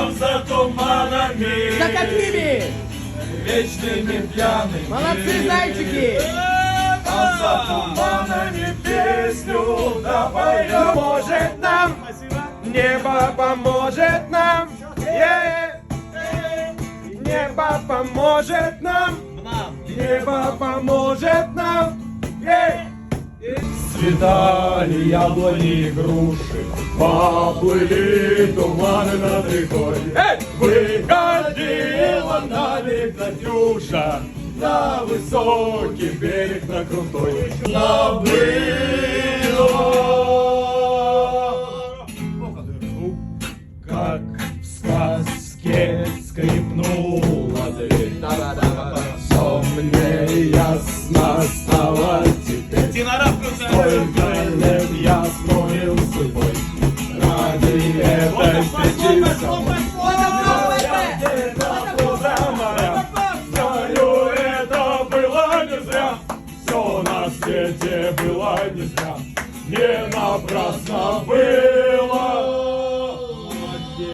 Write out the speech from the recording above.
там за туманами. За какими? Вечными пьяными. Молодцы, зайчики! Там за туманами песню допоем. Поможет нам, небо поможет нам. Небо поможет нам, небо поможет нам. Цветали яблони и груши, поплыли туманы над рекой. Выходила на берег Катюша, на высокий берег, на крутой. Наблюдала, как в сказке скрипнула дверь. Все мне ясно стало теперь. Сколько лет я смоил судьбой ради этой встречи. Знаю, это было не зря. Все на свете было не зря. Не напрасно было.